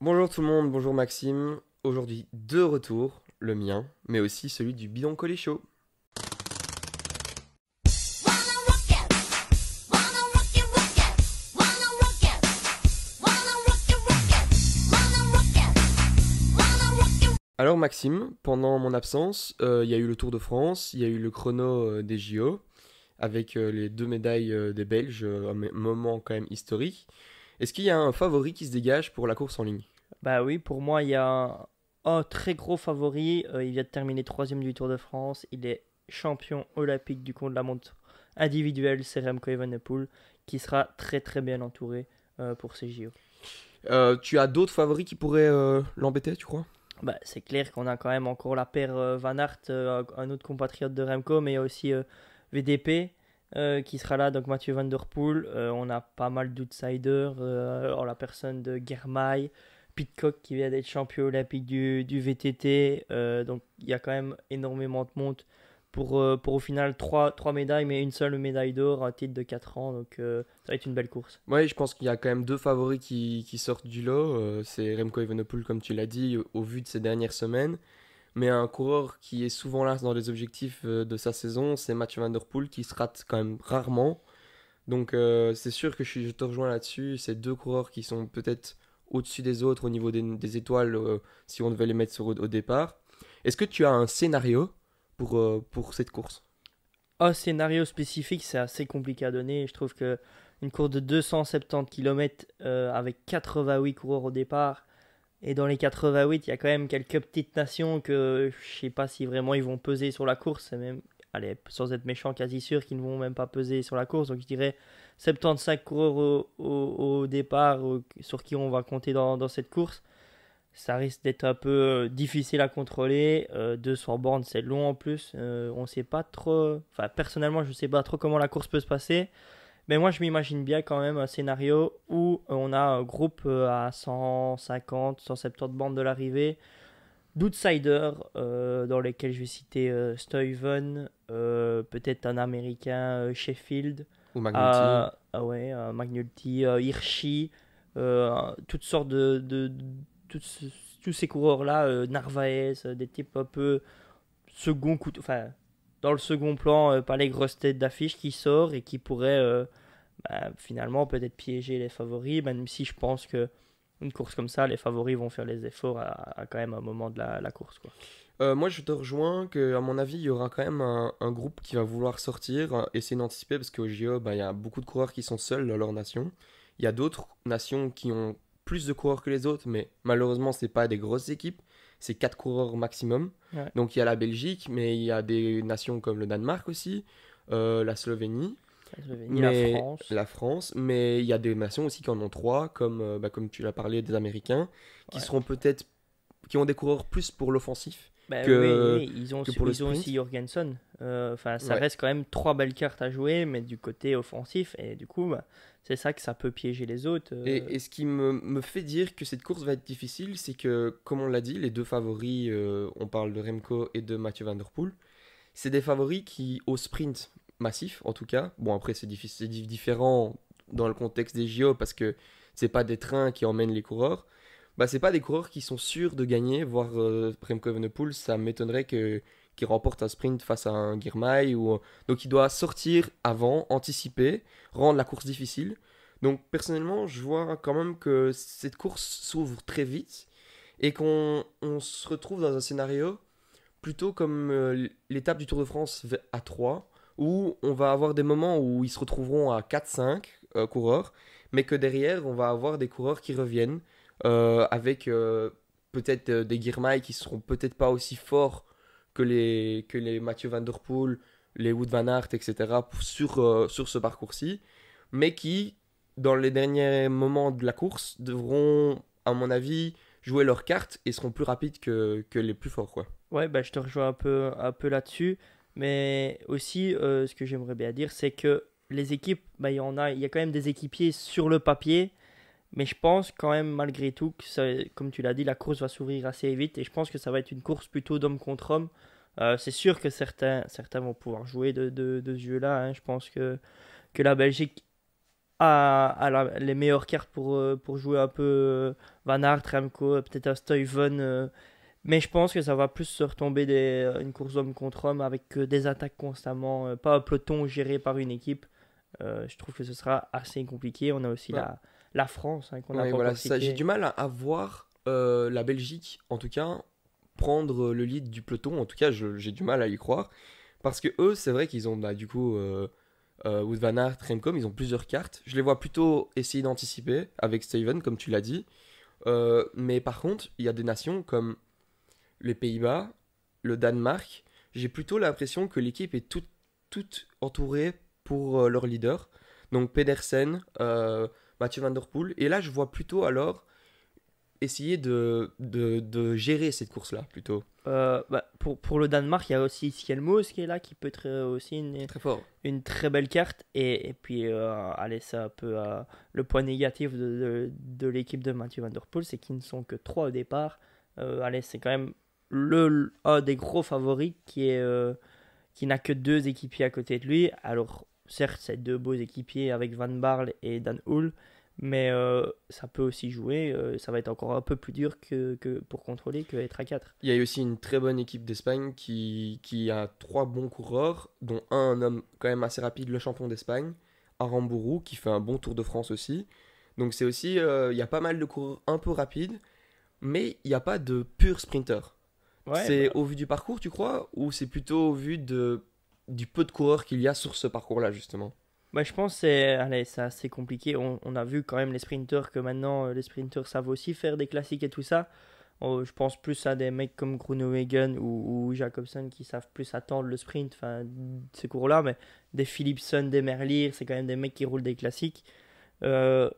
Bonjour tout le monde, bonjour Maxime. Aujourd'hui, deux retours, le mien, mais aussi celui du Bidon Collet Show. Alors Maxime, pendant mon absence, il y a eu le Tour de France, il y a eu le chrono des JO, avec les deux médailles des Belges, moment quand même historique. Est-ce qu'il y a un favori qui se dégage pour la course en ligne? Bah oui, pour moi, il y a un très gros favori. Il vient de terminer troisième du Tour de France. Il est champion olympique du contre-la-montre individuel. C'est Remco Evenepoel qui sera très très bien entouré pour ces JO. Tu as d'autres favoris qui pourraient l'embêter, tu crois? Bah, c'est clair qu'on a quand même encore la paire Van Aert, un autre compatriote de Remco, mais il y a aussi VDP qui sera là, donc Mathieu Van Der Poel. On a pas mal d'outsiders, en la personne de Germay, Pidcock qui vient d'être champion olympique du VTT. Donc il y a quand même énormément de monde pour au final trois médailles, mais une seule médaille d'or, un titre de 4 ans. Donc ça va être une belle course. Ouais, je pense qu'il y a quand même deux favoris qui sortent du lot. C'est Remco Evenepoel, comme tu l'as dit, au vu de ces dernières semaines. Mais un coureur qui est souvent là dans les objectifs de sa saison, c'est Mathieu Van Der Poel, qui se rate quand même rarement. Donc c'est sûr que je te rejoins là-dessus. C'est deux coureurs qui sont peut-être au-dessus des autres au niveau des étoiles, si on devait les mettre au départ. Est-ce que tu as un scénario pour cette course? Un scénario spécifique, c'est assez compliqué à donner. Je trouve que une course de 270 km avec 88 coureurs au départ, et dans les 88, il y a quand même quelques petites nations que je sais pas si vraiment ils vont peser sur la course. C'est même, allez, sans être méchant, quasi sûr qu'ils ne vont même pas peser sur la course. Donc je dirais 75 coureurs au départ sur qui on va compter dans cette course. Ça risque d'être un peu difficile à contrôler. 200 bornes, c'est long en plus. On sait pas trop. Enfin, personnellement, je sais pas trop comment la course peut se passer. Mais moi, je m'imagine bien quand même un scénario où on a un groupe à 150, 170 bornes de l'arrivée, d'outsiders dans lesquels je vais citer Stuyven, peut-être un américain Sheffield, Ou McNulty? ouais, McNulty, Hirschi, toutes sortes tous, tous ces coureurs-là, Narvaez, des types un peu second coup, enfin dans le second plan, pas les grosses têtes d'affiche qui sortent et qui pourraient finalement peut-être piéger les favoris, même si je pense que une course comme ça, les favoris vont faire les efforts à quand même un moment de la course, quoi. Moi, je te rejoins que, à mon avis, il y aura quand même un groupe qui va vouloir sortir, essayer d'anticiper, parce qu'au JO, bah, il y a beaucoup de coureurs qui sont seuls dans leur nation. Il y a d'autres nations qui ont plus de coureurs que les autres, mais malheureusement, c'est pas des grosses équipes. C'est 4 coureurs maximum. Ouais. Donc, il y a la Belgique, mais il y a des nations comme le Danemark aussi, la Slovénie, Ni la mais France. la France. Mais il y a des nations aussi qui en ont 3, comme, comme tu l'as parlé, des Américains, qui Ouais. seront peut-être, qui ont des coureurs plus pour l'offensif Ben oui, que, oui, que pour le ils ont aussi sprint. Jorgensen. Enfin, ça Ouais. reste quand même trois belles cartes à jouer, mais du côté offensif. Et du coup, bah, c'est ça que ça peut piéger les autres. Et ce qui me fait dire que cette course va être difficile, c'est que, comme on l'a dit, les deux favoris, on parle de Remco et de Mathieu Van Der Poel, c'est des favoris qui, au sprint massif en tout cas, bon après c'est différent dans le contexte des JO parce que c'est pas des trains qui emmènent les coureurs, bah c'est pas des coureurs qui sont sûrs de gagner, voire Remco Evenepoel, ça m'étonnerait que qu'il remporte un sprint face à un Girmay ou donc il doit sortir avant, anticiper, rendre la course difficile. Donc personnellement, je vois quand même que cette course s'ouvre très vite et qu'on se retrouve dans un scénario plutôt comme l'étape du Tour de France à 3, où on va avoir des moments où ils se retrouveront à 4-5 coureurs, mais que derrière, on va avoir des coureurs qui reviennent avec peut-être des Girmay qui seront peut-être pas aussi forts que les Mathieu Van Der Poel, les Wout Van Aert, etc. Sur ce parcours-ci, mais qui, dans les derniers moments de la course, devront, à mon avis, jouer leurs cartes et seront plus rapides que les plus forts, quoi. Ouais, bah, je te rejoins un peu là-dessus. Mais aussi, ce que j'aimerais bien dire, c'est que les équipes, bah, il y a quand même des équipiers sur le papier. Mais je pense quand même, malgré tout, que comme tu l'as dit, la course va s'ouvrir assez vite. Et je pense que ça va être une course plutôt d'homme contre homme. C'est sûr que certains vont pouvoir jouer de ce jeu-là, hein. Je pense que la Belgique les meilleures cartes pour jouer un peu Van Aert, Remco, peut-être un Stuyven. Mais je pense que ça va plus se retomber une course homme contre homme avec des attaques constamment, pas un peloton géré par une équipe. Je trouve que ce sera assez compliqué. On a aussi Ouais. la France hein, qu'on n'a Ouais, pas voilà, encore c'est ça. J'ai citée. du mal à voir la Belgique, en tout cas, prendre le lead du peloton. En tout cas, j'ai du mal à y croire. Parce que eux, c'est vrai qu'ils ont bah, du coup Wout van Aert, Remco, ils ont plusieurs cartes. Je les vois plutôt essayer d'anticiper avec Steven, comme tu l'as dit. Mais par contre, il y a des nations comme les Pays-Bas, le Danemark. J'ai plutôt l'impression que l'équipe est toute entourée pour leur leader. Donc Pedersen, Mathieu Van Der Poel. Et là, je vois plutôt alors essayer de gérer cette course-là, plutôt. Pour le Danemark, il y a aussi Skelmos qui est là, qui peut être aussi Très fort. une très belle carte. Et puis, allez, c'est un peu le point négatif de l'équipe de Mathieu Van Der Poel, c'est qu'ils ne sont que 3 au départ. Allez, c'est quand même un des gros favoris qui n'a que 2 équipiers à côté de lui. Alors, certes, c'est 2 beaux équipiers avec Van Barle et Dan Hull, mais ça peut aussi jouer. Ça va être encore un peu plus dur que pour contrôler que être à 4. Il y a aussi une très bonne équipe d'Espagne qui a trois bons coureurs, dont un homme quand même assez rapide, le champion d'Espagne, Aramburu, qui fait un bon Tour de France aussi. Donc c'est aussi, il y a pas mal de coureurs un peu rapides, mais il n'y a pas de pur sprinter. Ouais, C'est au vu du parcours, tu crois, ou c'est plutôt au vu du peu de coureurs qu'il y a sur ce parcours-là, justement? je pense que allez, c'est assez compliqué. On a vu quand même les sprinters que maintenant les sprinters savent aussi faire des classiques et tout ça. Oh, je pense plus à des mecs comme Groenewegen ou Jacobsen qui savent plus attendre le sprint, enfin ces cours-là, mais des Philipsen, des Merlier, c'est quand même des mecs qui roulent des classiques. Euh,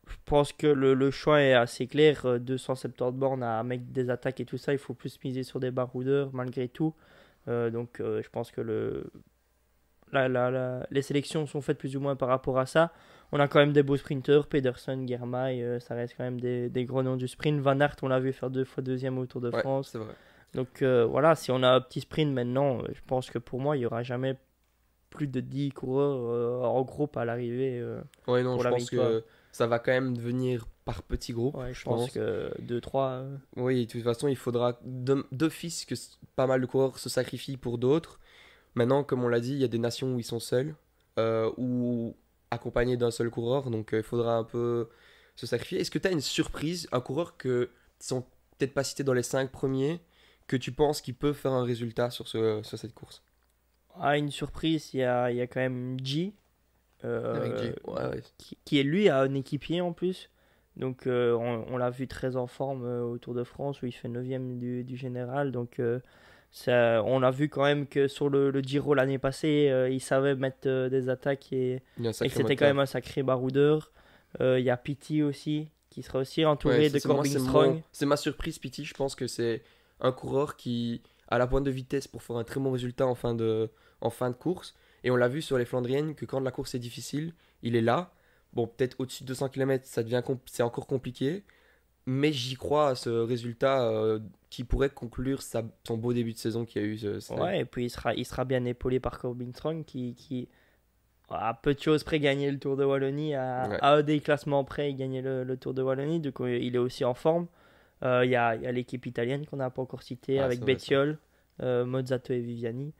je pense que le choix est assez clair. 270 bornes à mettre des attaques et tout ça, il faut plus miser sur des baroudeurs malgré tout. Je pense que les sélections sont faites plus ou moins par rapport à ça. On a quand même des beaux sprinteurs, Pedersen, Girmay, ça reste quand même des gros noms du sprint. Van Aert, on l'a vu faire 2 fois deuxième au Tour de Ouais, France. c'est vrai. Donc voilà, si on a un petit sprint maintenant, je pense que pour moi, il n'y aura jamais plus de 10 coureurs en groupe à l'arrivée Ouais, non, pour je la pense victoire. que ça va quand même devenir par petits groupes, Ouais, je je pense pense. que 2-3. Oui, de toute façon, il faudra d'office que pas mal de coureurs se sacrifient pour d'autres. Maintenant, comme on l'a dit, il y a des nations où ils sont seuls ou accompagnés d'un seul coureur, donc il faudra un peu se sacrifier. Est-ce que tu as une surprise, un coureur que qui sont peut-être pas cités dans les 5 premiers, que tu penses qu'il peut faire un résultat sur cette course? Une surprise, il y a quand même G, Avec euh, Jay. Ouais, ouais. qui est lui un équipier en plus. Donc on l'a vu très en forme au Tour de France où il fait 9ème du général. Donc on a vu quand même que sur le Giro l'année passée, il savait mettre des attaques Il y a un et que sacré c'était quand même moteur. un sacré baroudeur. Il y a Pity aussi qui sera aussi Ouais, entouré ça, de c'est moi, Corbin Strong. c'est ma surprise, Pity. Je pense que c'est un coureur qui a la pointe de vitesse pour faire un très bon résultat en fin de course. Et on l'a vu sur les Flandriennes que quand la course est difficile, il est là. Bon, peut-être au-dessus de 200 km, c'est encore compliqué. Mais j'y crois à ce résultat qui pourrait conclure son beau début de saison qu'il y a eu cette année. Ouais, et puis il sera bien épaulé par Corbin Strong qui à peu de choses près gagner le Tour de Wallonie, Ouais, à un des classements près gagner le Tour de Wallonie, donc il est aussi en forme. Il y a l'équipe italienne qu'on n'a pas encore citée ah, avec c'est vrai ça. Bettiol, Mozzato et Viviani.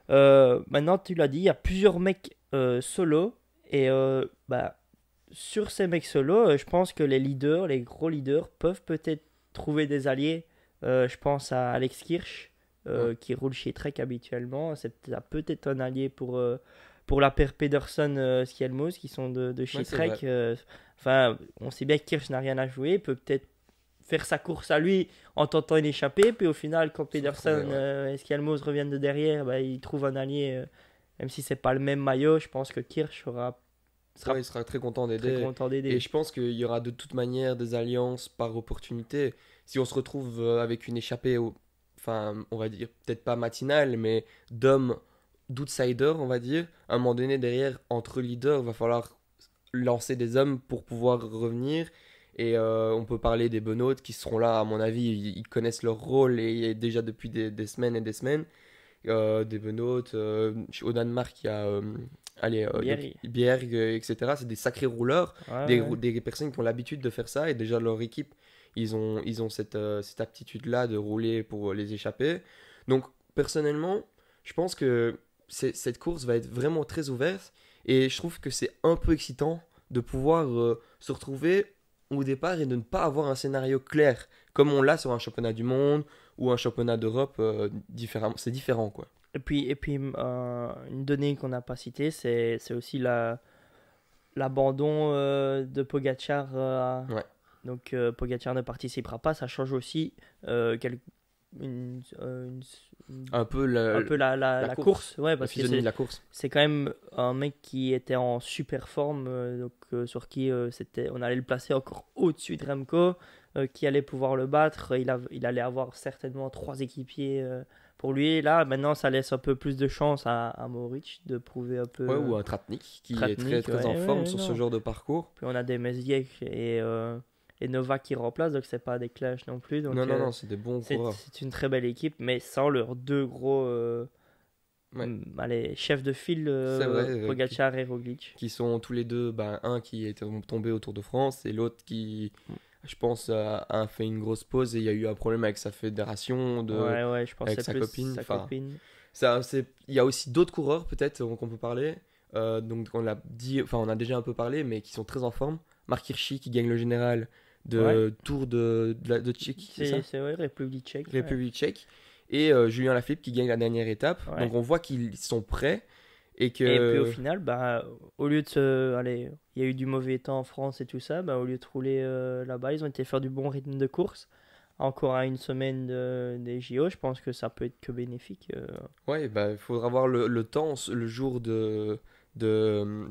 Maintenant, tu l'as dit, il y a plusieurs mecs solo et sur ces mecs solo, je pense que les leaders, les gros leaders, peuvent peut-être trouver des alliés. Je pense à Alex Kirsch Ouais, qui roule chez Trek habituellement. Ça peut être un allié pour la paire Pedersen Skelmos qui sont de ouais chez c'est Trek. vrai. Enfin, on sait bien que Kirsch n'a rien à jouer, il peut peut-être faire sa course à lui en tentant une échappée, puis au final, quand Se retrouver, Pedersen ouais. et Skelmos reviennent de derrière, bah, il trouve un allié, même si c'est pas le même maillot. Je pense que Kirsch Ouais, sera il sera très content très d'aider. content Et d'aider. je pense qu'il y aura de toute manière des alliances par opportunité. Si on se retrouve avec une échappée, enfin, on va dire, peut-être pas matinale, mais d'hommes, d'outsiders, on va dire, à un moment donné, derrière, entre leaders, va falloir lancer des hommes pour pouvoir revenir. Et on peut parler des Benoît qui seront là, à mon avis, ils connaissent leur rôle et déjà depuis des semaines et des semaines. Des Benoît, au Danemark, il y a allez, Bierg. Bierg, etc. C'est des sacrés rouleurs, Ouais, ouais. des personnes qui ont l'habitude de faire ça, et déjà leur équipe, ils ont cette aptitude-là de rouler pour les échapper. Donc, personnellement, je pense que cette course va être vraiment très ouverte, et je trouve que c'est un peu excitant de pouvoir se retrouver au départ et de ne pas avoir un scénario clair, comme on l'a sur un championnat du monde ou un championnat d'Europe, c'est différent, quoi. Et puis une donnée qu'on n'a pas citée, c'est aussi l'abandon de Pogacar. Ouais. Donc Pogacar ne participera pas. Ça change aussi une, Un peu un peu la course. Ouais, la parce que physionomie de la course. c'est quand même un mec qui était en super forme, donc sur qui on allait le placer encore au-dessus de Remco, qui allait pouvoir le battre. Il allait avoir certainement trois équipiers pour lui. Et là, maintenant, ça laisse un peu plus de chance à Mohoric de prouver un peu Ouais, ou un Tratnik qui est très Tratnik. très en Ouais, forme ouais, sur ce non. genre de parcours. Puis on a des Mesliec et Nova qui remplacent, donc c'est pas des clashs non plus. Non, Donc non, non, c'est des bons coureurs. c'est une très belle équipe, mais sans leurs deux gros Ouais, allez, chefs de file, c'est vrai. Pogacar et Roglic. Qui sont tous les deux, ben, un qui est tombé au Tour de France et l'autre qui, je pense, a fait une grosse pause et il y a eu un problème avec sa fédération, Ouais, ouais, je pense que avec c'est sa plus copine. sa Enfin, copine. il y a aussi d'autres coureurs peut-être qu'on peut parler. Donc on l'a dit, enfin on a déjà un peu parlé, mais qui sont très en forme. Marc Hirschi qui gagne le général Ouais, de Tour de Tchéquie, c'est ça? c'est ouais, République tchèque. Ouais. République tchèque. Et Julien Lafilippe qui gagne la dernière étape. Ouais. Donc on voit qu'ils sont prêts et Et puis au que... final, bah, au lieu allez, il y a eu du mauvais temps en France et tout ça, bah, au lieu de rouler là-bas, ils ont été faire du bon rythme de course. Encore à une semaine des JO, je pense que ça peut être que bénéfique. Ouais, bah, il faudra voir le temps, le jour de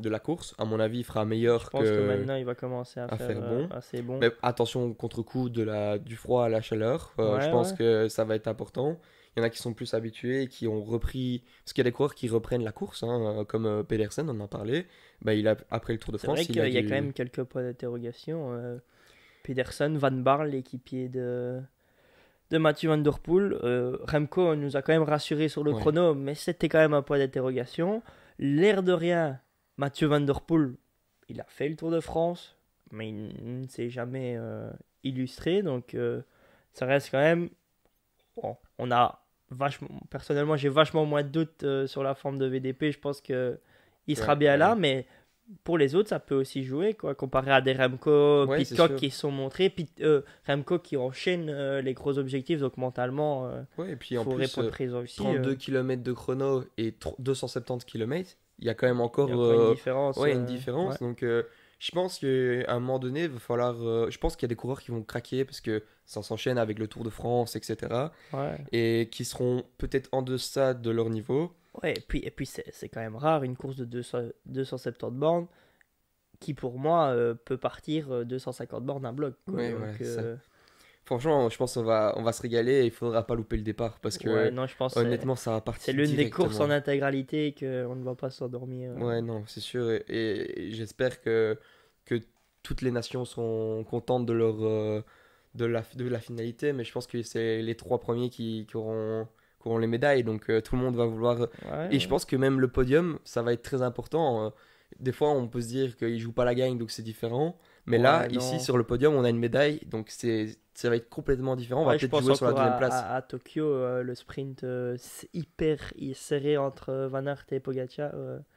la course. À mon avis, il fera Je meilleur pense que maintenant, il va commencer à faire bon. assez bon. Mais attention, contre-coup du froid à la chaleur. Je Ouais, pense ouais. que ça va être important. Il y en a qui sont plus habitués et qui ont repris. Parce qu'il y a des coureurs qui reprennent la course, hein, comme Pedersen, on en a parlé. Bah, après le Tour de C'est vrai France, il qu'il a y a quand dû. même quelques points d'interrogation. Pedersen, Van Barle, l'équipier de Mathieu Van Der Poel. Remco nous a quand même rassuré sur le Ouais, chrono, mais c'était quand même un point d'interrogation. L'air de rien, Mathieu Van Der Poel, il a fait le Tour de France, mais il ne s'est jamais illustré, donc ça reste quand même. Bon, on a vachement. Personnellement, j'ai vachement moins de doutes sur la forme de VDP. Je pense que il sera ouais, bien là, ouais. mais pour les autres, ça peut aussi jouer, quoi. Comparé à des Remco, Ouais, c'est Pitcock sûr. qui sont montrés, Remco qui enchaîne les gros objectifs, donc mentalement, Ouais, et puis il en faut plus, répondre présent aussi. 32 km de chrono et 270 km, il y a quand même encore Il y a encore une différence. ouais, une Ouais, différence. Donc, je pense qu'à un moment donné, il va falloir. Je pense qu'il y a des coureurs qui vont craquer parce que ça s'enchaîne avec le Tour de France, etc. ouais. Et qui seront peut-être en deçà de leur niveau. Ouais, et puis c'est quand même rare une course de 270 bornes qui, pour moi, peut partir 250 bornes un bloc, quoi. Ouais, Donc, voilà, c'est ça. Franchement, je pense on va se régaler et il faudra pas louper le départ parce ouais, que non, je pense que honnêtement, ça va c'est partir l'une des courses en directement. intégralité qu'on ne va pas s'endormir. Ouais, non, c'est sûr. Et j'espère que toutes les nations seront contentes de de la finalité. Mais je pense que c'est les trois premiers qui auront les médailles. Donc tout le monde va vouloir. Ouais, Et je ouais. pense que même le podium, ça va être très important. Des fois, on peut se dire qu'ils jouent pas la gagne, donc c'est différent. Mais là, Ouais, ici, non. sur le podium, on a une médaille. Donc ça va être complètement différent. On va Ouais, je peut-être pense jouer sur la encore deuxième place. à Tokyo, le sprint c'est hyper serré entre Van Aert et Pogacar,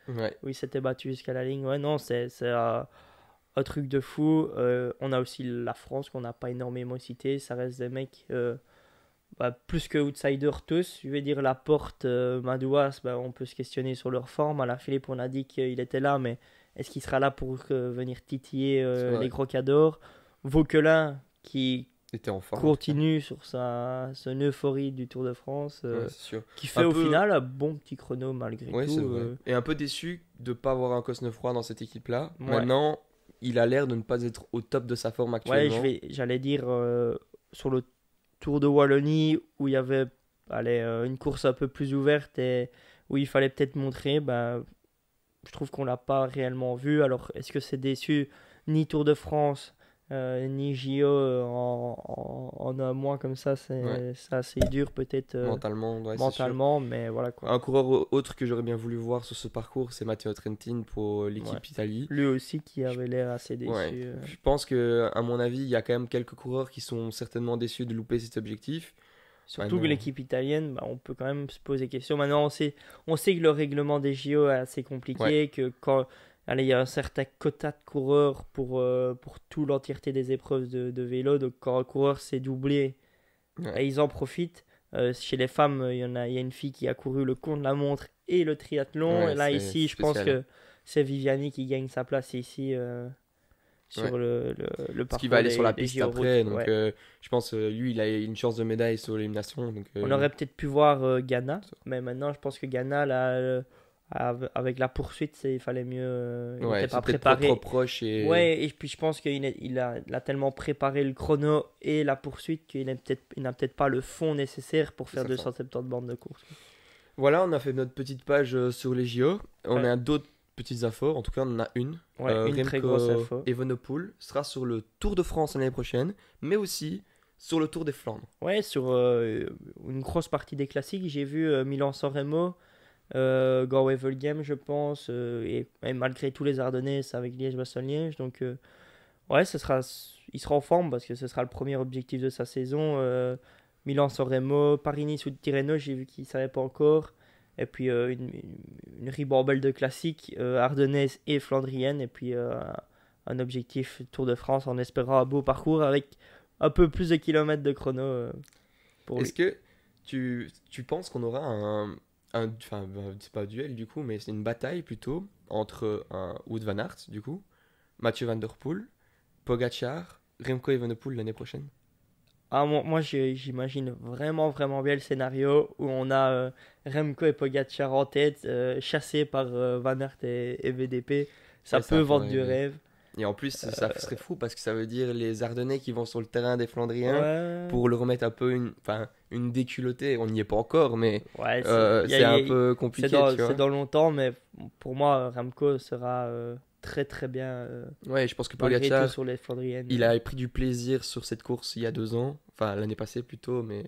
Ouais, où ils s'étaient battus jusqu'à la ligne. Ouais, non, c'est un truc de fou. On a aussi la France qu'on n'a pas énormément cité. Ça reste des mecs plus que outsiders tous. Je vais dire Laporte, Madouas, on peut se questionner sur leur forme. À la Philippe, on a dit qu'il était là, mais est-ce qu'il sera là pour venir titiller c'est les vrai. gros cadors? Vauquelin qui Il était en forme en tout cas. continue sur son euphorie du Tour de France, Ouais, c'est sûr. qui fait Un au peu. final un bon petit chrono malgré Ouais, c'est tout. vrai. Et un peu déçu de ne pas avoir un Cosnefroy dans cette équipe-là. Ouais, Maintenant, il a l'air de ne pas être au top de sa forme ouais, actuellement. j'allais dire sur le Tour de Wallonie où il y avait allez, une course un peu plus ouverte et où il fallait peut-être montrer, je trouve qu'on l'a pas réellement vu. Alors, est-ce que c'est déçu? Ni Tour de France, ni JO en en un mois comme ça, Ouais. c'est assez dur peut-être Mentalement, ouais, c'est sûr. mentalement, mais voilà quoi. Un coureur autre que j'aurais bien voulu voir sur ce parcours, c'est Matteo Trentin pour Ouais. l'équipe Italie. Lui aussi qui avait l'air assez Ouais, déçu. je pense que, à mon avis, il y a quand même quelques coureurs qui sont certainement déçus de louper cet objectif. Surtout que Maintenant, l'équipe italienne, bah, on peut quand même se poser question. Maintenant, on sait que le règlement des JO est assez ouais, compliqué, que quand allez, il y a un certain quota de coureurs pour toute l'entièreté des épreuves de vélo, donc quand un coureur s'est doublé, ouais, bah, ils en profitent. Chez les femmes, il y a une fille qui a couru le contre-la-montre et le triathlon. Et ouais, là, c'est ici, je pense spécial. que c'est Viviani qui gagne sa place ici Ouais. sur le Parce qu'il va parcours aller sur la des piste JO routes. après, donc Ouais. je pense lui, il a une chance de médaille sur l'élimination. Donc, On aurait peut-être pu voir Ghana, ça- mais maintenant je pense que Ghana, là, avec la poursuite, il fallait mieux. Il ouais, n'était c'est pas peut-être trop préparé. proche et Ouais, et puis je pense il a tellement préparé le chrono et la poursuite il n'a peut-être pas le fond nécessaire pour c'est faire certain. 270 bandes de course. Voilà, on a fait notre petite page sur les JO. On Ouais, a d'autres petites infos. En tout cas, on en a une. ouais, une très grosse Remco info. Evenepoel sera sur le Tour de France l'année prochaine, mais aussi sur le Tour des Flandres. Ouais, sur une grosse partie des classiques, j'ai vu Milan-San Remo, Gore-Wevelgem, je pense, et malgré tous les Ardennais, c'est avec Liège-Bastogne-Liège. Donc, ouais, il sera en forme parce que ce sera le premier objectif de sa saison. Milan-San Remo, Paris-Nice ou Tirreno, j'ai vu qu'il ne savait pas encore. Et puis une ribambelle de classiques, ardennaise et flandrienne. Et puis un objectif Tour de France en espérant un beau parcours avec un peu plus de kilomètres de chrono pour Est-ce lui. que tu penses qu'on aura enfin, c'est pas un duel du coup, mais c'est une bataille plutôt entre un Wout van Aert du coup, Mathieu Van Der Poel, Pogacar, Remco Evenepoel l'année prochaine? Ah, moi j'imagine vraiment, vraiment bien le scénario où on a Remco et Pogacar en tête, chassés par Van Aert et VDP. Ça Ouais, peut ça vendre ferait du rêver. rêve. Et en plus, ça serait fou parce que ça veut dire les Ardennais qui vont sur le terrain des Flandriens Ouais, pour le remettre un peu enfin, une déculottée. On n'y est pas encore, mais ouais, c'est un peu compliqué, tu c'est vois. dans longtemps, mais pour moi, Remco sera très très bien Ouais, je pense que malgré tout Pogacar, sur les Flandriennes. il a pris du plaisir sur cette course il y a 2 ans, enfin l'année passée plutôt, mais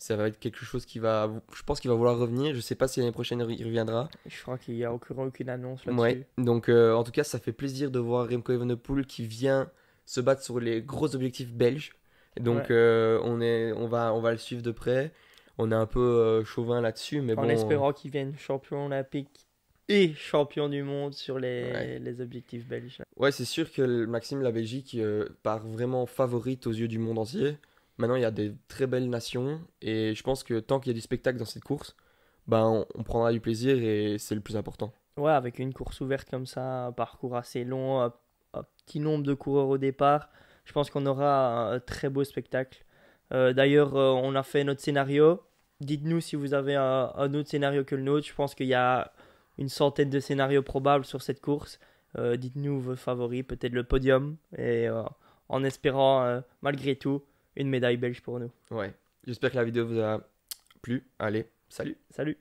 ça va être quelque chose je pense qu'il va vouloir revenir. Je sais pas si l'année prochaine il reviendra. Je crois qu'il n'y a aucune annonce Ouais, là-dessus. donc en tout cas, ça fait plaisir de voir Remco Evenepoel qui vient se battre sur les gros objectifs belges. Donc Ouais. on va le suivre de près. On est un peu chauvin là-dessus, mais En bon, espérant qu'il vienne champion olympique et champion du monde sur ouais. les objectifs belges. Ouais, c'est sûr que Maxime, la Belgique part vraiment favorite aux yeux du monde entier. Maintenant, il y a des très belles nations et je pense que tant qu'il y a du spectacle dans cette course, ben on prendra du plaisir et c'est le plus important. Ouais, avec une course ouverte comme ça, un parcours assez long, un petit nombre de coureurs au départ, je pense qu'on aura un très beau spectacle. D'ailleurs, on a fait notre scénario. Dites-nous si vous avez un autre scénario que le nôtre. Je pense qu'il y a une centaine de scénarios probables sur cette course. Dites-nous vos favoris, peut-être le podium, et en espérant, malgré tout, une médaille belge pour nous. Ouais, j'espère que la vidéo vous a plu. Allez, salut! Salut!